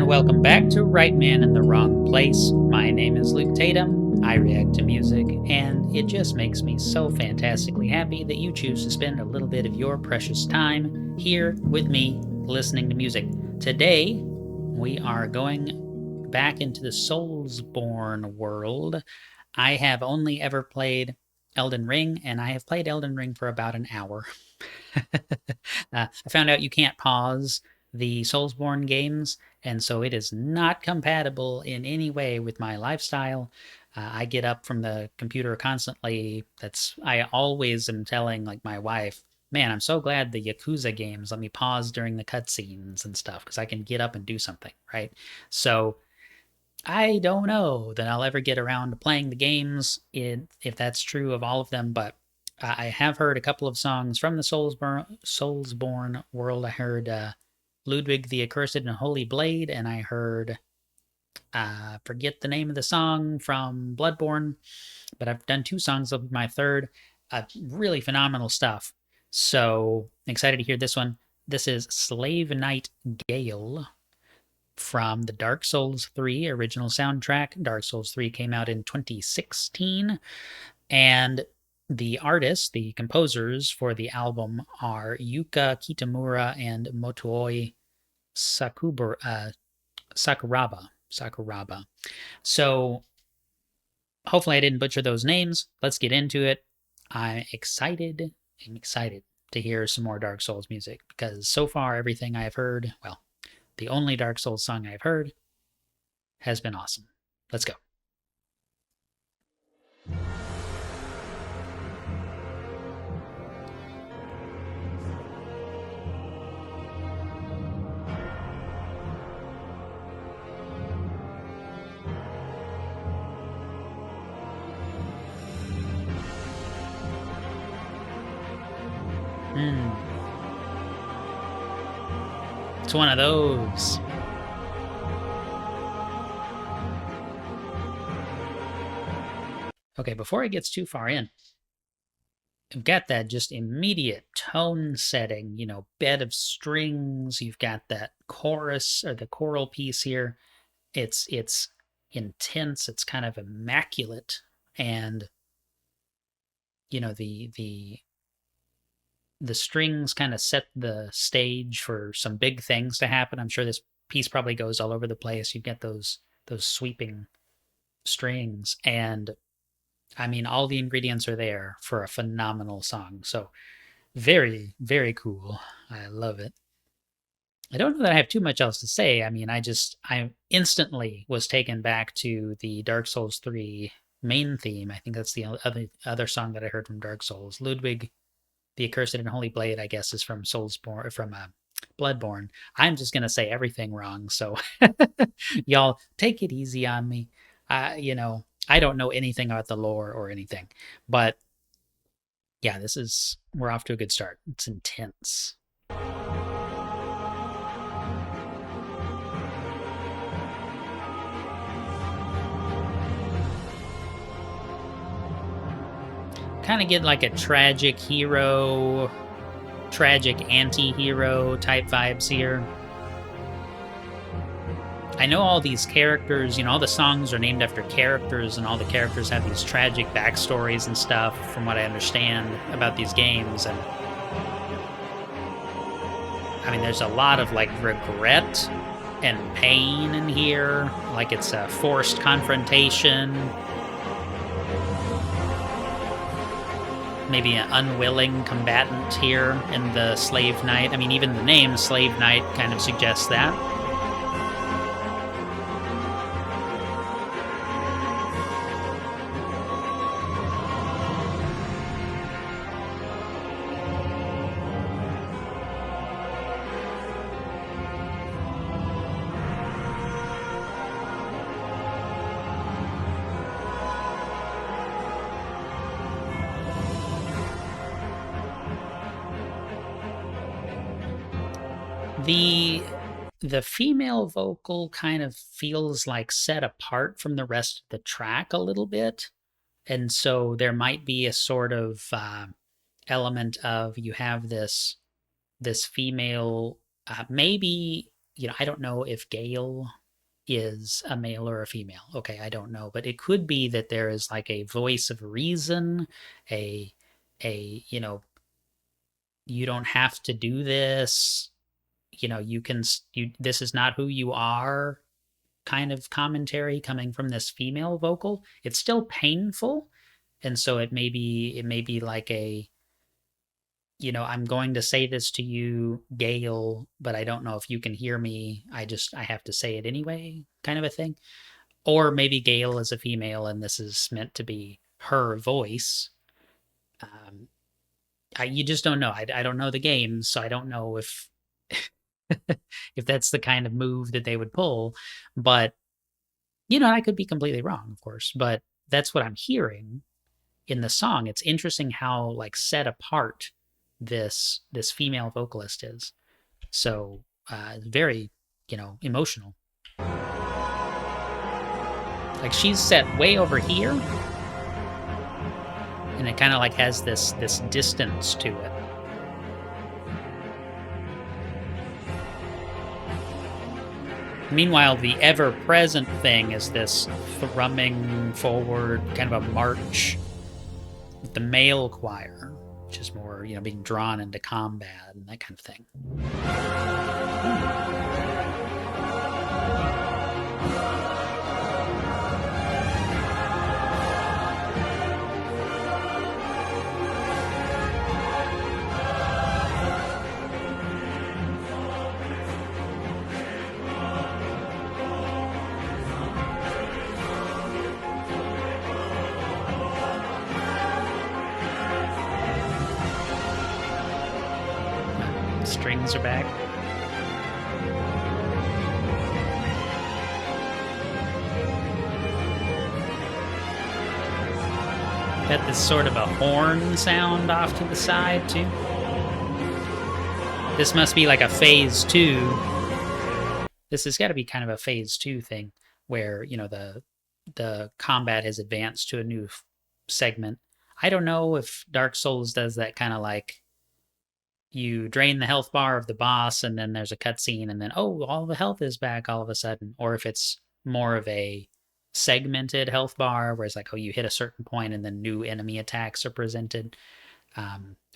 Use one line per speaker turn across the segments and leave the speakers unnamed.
and welcome back to Right Man in the Wrong Place. My name is Luke Tatum. I react to music, and it just makes me so fantastically happy that you choose to spend a little bit of your precious time here with me listening to music. Today, we are going back into the Soulsborne world. I have only ever played Elden Ring, and I have played Elden Ring for about an hour. I found out you can't pause the Soulsborne games, and so it is not compatible in any way with my lifestyle. I get up from the computer constantly. I always am telling like my wife, man, I'm so glad the Yakuza games let me pause during the cutscenes and stuff because I can get up and do something, right? So I don't know that I'll ever get around to playing the games if that's true of all of them, but I have heard a couple of songs from the Soulsborne world. I heard Ludwig the Accursed and Holy Blade, and I heard, forget the name of the song from Bloodborne, but I've done two songs of my third. Really phenomenal stuff. So excited to hear this one. This is Slave Knight Gael from the Dark Souls 3 original soundtrack. Dark Souls 3 came out in 2016, and the artists, the composers for the album are Yuka Kitamura and Motoi Sakuraba. So hopefully I didn't butcher those names. Let's get into it. I'm excited to hear some more Dark Souls music because so far everything I've heard, well, the only Dark Souls song I've heard has been awesome. Let's go. It's one of those. Okay, before it gets too far in, you've got that just immediate tone setting, bed of strings. You've got that chorus or the choral piece here. It's intense. It's kind of immaculate, and the strings kind of set the stage for some big things to happen. I'm sure this piece probably goes all over the place. You've got those sweeping strings, and I mean, all the ingredients are there for a phenomenal song. So very, very cool. I love it. I don't know that I have too much else to say. I mean, I instantly was taken back to the Dark Souls 3 main theme. I think that's the other song that I heard from Dark Souls. Ludwig the Accursed and Holy Blade, I guess, is from Bloodborne. I'm just gonna say everything wrong, so y'all take it easy on me. I don't know anything about the lore or anything, but yeah, we're off to a good start. It's intense. Kind of get like a tragic hero, tragic anti-hero type vibes here. I know all these characters, all the songs are named after characters, and all the characters have these tragic backstories and stuff, from what I understand about these games. And I mean, there's a lot of like regret and pain in here, like it's a forced confrontation. Maybe an unwilling combatant here in the Slave Knight. I mean, even the name Slave Knight kind of suggests that. The female vocal kind of feels like set apart from the rest of the track a little bit, and so there might be a sort of element of you have this female, maybe I don't know if Gael is a male or a female. Okay, I don't know, but it could be that there is like a voice of reason, a you don't have to do this. You can this is not who you are kind of commentary coming from this female vocal. It's still painful, and so it may be like a I'm going to say this to you, Gael, but I don't know if you can hear me. I have to say it anyway, kind of a thing. Or maybe Gael is a female and this is meant to be her voice. Um, you just don't know. I don't know the game, so I don't know if if that's the kind of move that they would pull. But I could be completely wrong, of course. But that's what I'm hearing in the song. It's interesting how like set apart this female vocalist is. So very emotional. Like she's set way over here, and it kind of like has this distance to it. Meanwhile, the ever-present thing is this thrumming forward, kind of a march with the male choir, which is more, being drawn into combat and that kind of thing. Strings are back. Got this sort of a horn sound off to the side too. This must be like a phase 2. This has got to be kind of a phase 2 thing where, the combat has advanced to a new segment. I don't know if Dark Souls does that kind of like you drain the health bar of the boss and then there's a cutscene and then, oh, all the health is back all of a sudden. Or if it's more of a segmented health bar where it's like, oh, you hit a certain point and then new enemy attacks are presented.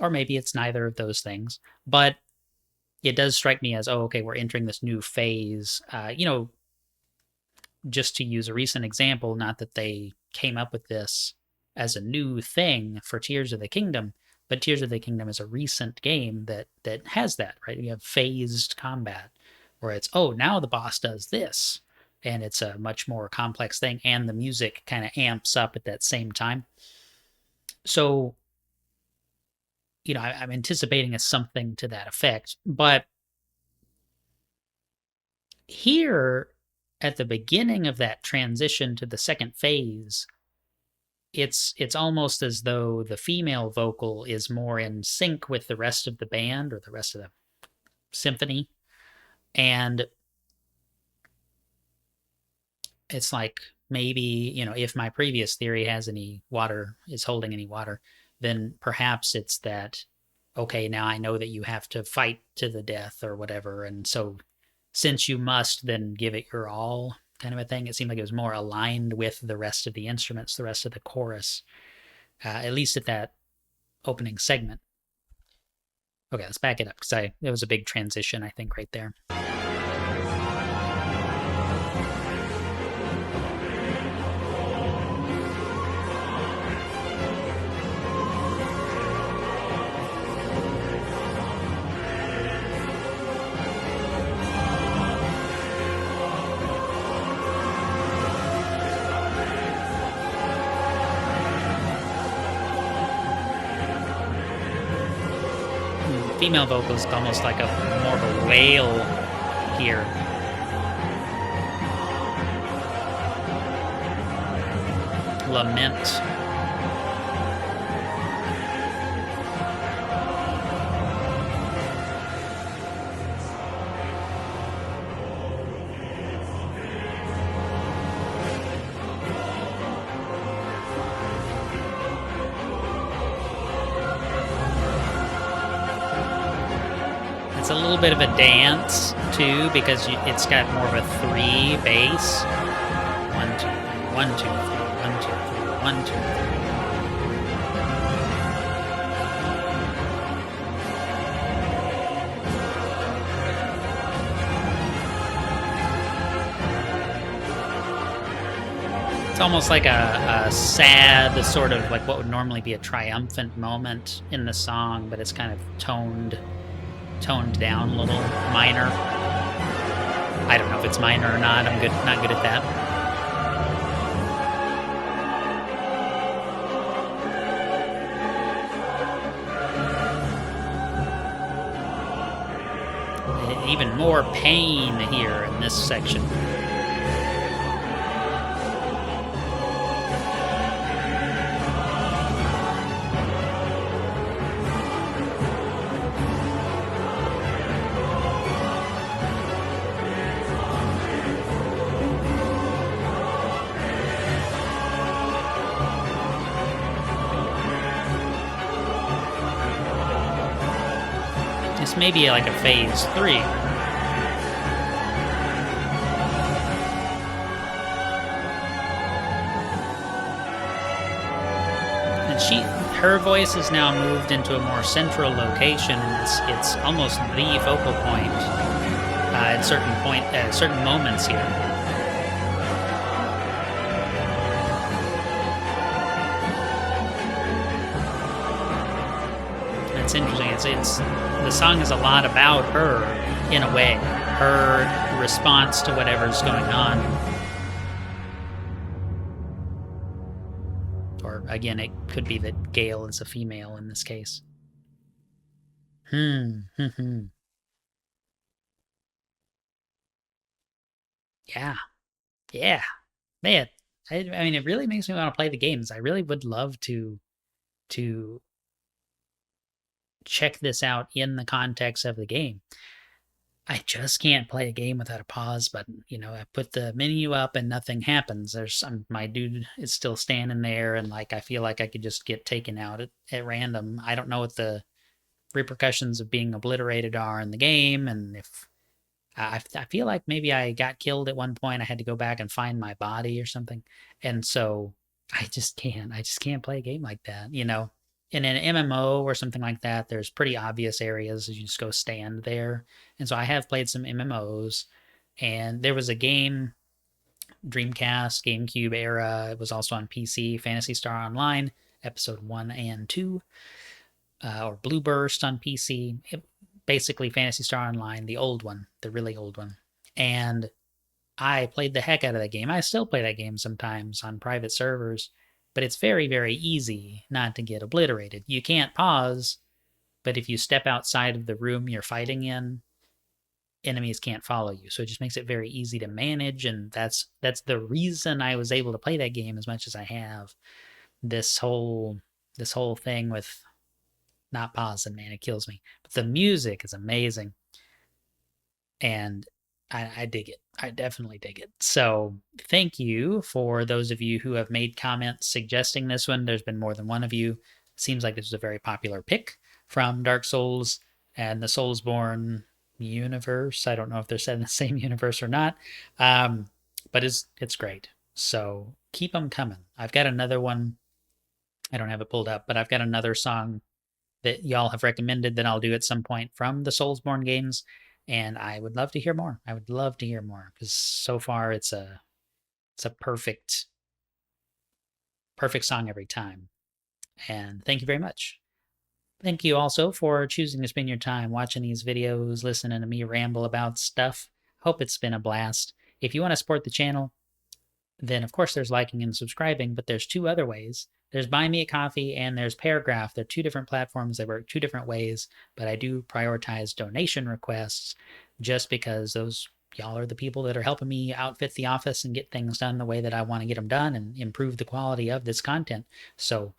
Or maybe it's neither of those things. But it does strike me as, oh, okay, we're entering this new phase. Just to use a recent example, not that they came up with this as a new thing for Tears of the Kingdom, but Tears of the Kingdom is a recent game that has that, right? You have phased combat where it's, oh, now the boss does this, and it's a much more complex thing, and the music kind of amps up at that same time. So, I'm anticipating something to that effect, but here at the beginning of that transition to the second phase, it's almost as though the female vocal is more in sync with the rest of the band or the rest of the symphony. And it's like maybe, if my previous theory is holding any water, then perhaps it's that, okay, now I know that you have to fight to the death or whatever. And so since you must, then give it your all, kind of a thing. It seemed like it was more aligned with the rest of the instruments, the rest of the chorus, at least at that opening segment. Okay, let's back it up because it was a big transition, I think, right there. Female vocals almost like more of a wail here. Lament. It's a little bit of a dance too because it's got more of a 3 bass. 1 2 3 1 2 3 1 2 3 1 2 3. It's almost like a sad, sort of like what would normally be a triumphant moment in the song, but it's kind of toned down a little, minor. I don't know if it's minor or not. I'm not good at that. Even more pain here in this section. This may be like a phase 3. And her voice is now moved into a more central location, and it's almost the focal point at certain moments here. It's interesting. It's the song is a lot about her in a way, her response to whatever's going on. Or again, it could be that Gael is a female in this case. Yeah. Yeah. Man, I mean, it really makes me want to play the games. I really would love to check this out in the context of the game. I just can't play a game without a pause button. You know, I put the menu up and nothing happens. My dude is still standing there, and like I feel like I could just get taken out at random. I don't know what the repercussions of being obliterated are in the game, and if I feel like maybe I got killed at one point. I had to go back and find my body or something, and so I just can't. I just can't play a game like that. You know, in an MMO or something like that, there's pretty obvious areas you just go stand there. And so I have played some MMOs, and there was a game, Dreamcast, GameCube era. It was also on PC, Phantasy Star Online, Episode 1 and 2, or Blue Burst on PC. Basically, Phantasy Star Online, the old one, the really old one. And I played the heck out of that game. I still play that game sometimes on private servers, but it's very, very easy not to get obliterated. You can't pause, but if you step outside of the room you're fighting in, enemies can't follow you. So it just makes it very easy to manage, and that's the reason I was able to play that game as much as I have. This whole thing with not pausing, man, it kills me. But the music is amazing, and I dig it. I definitely dig it. So thank you for those of you who have made comments suggesting this one. There's been more than one of you. Seems like this was a very popular pick from Dark Souls and the Soulsborne universe. I don't know if they're set in the same universe or not, but it's great. So keep them coming. I've got another one. I don't have it pulled up, but I've got another song that y'all have recommended that I'll do at some point from the Soulsborne games, and I would love to hear more. I would love to hear more because so far it's a perfect song every time. And thank you very much. Thank you also for choosing to spend your time watching these videos, listening to me ramble about stuff. Hope it's been a blast. If you want to support the channel, then of course there's liking and subscribing, but there's two other ways. There's Buy Me a Coffee and there's Paragraph. They're two different platforms. They work two different ways, but I do prioritize donation requests just because those y'all are the people that are helping me outfit the office and get things done the way that I want to get them done and improve the quality of this content. So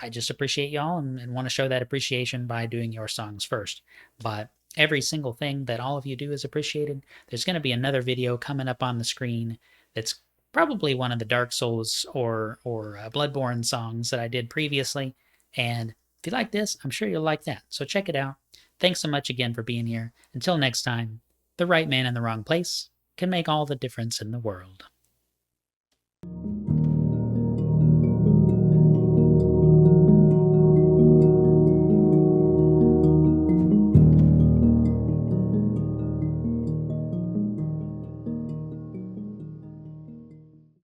I just appreciate y'all and want to show that appreciation by doing your songs first. But every single thing that all of you do is appreciated. There's going to be another video coming up on the screen that's probably one of the Dark Souls or Bloodborne songs that I did previously. And if you like this, I'm sure you'll like that. So check it out. Thanks so much again for being here. Until next time, the right man in the wrong place can make all the difference in the world.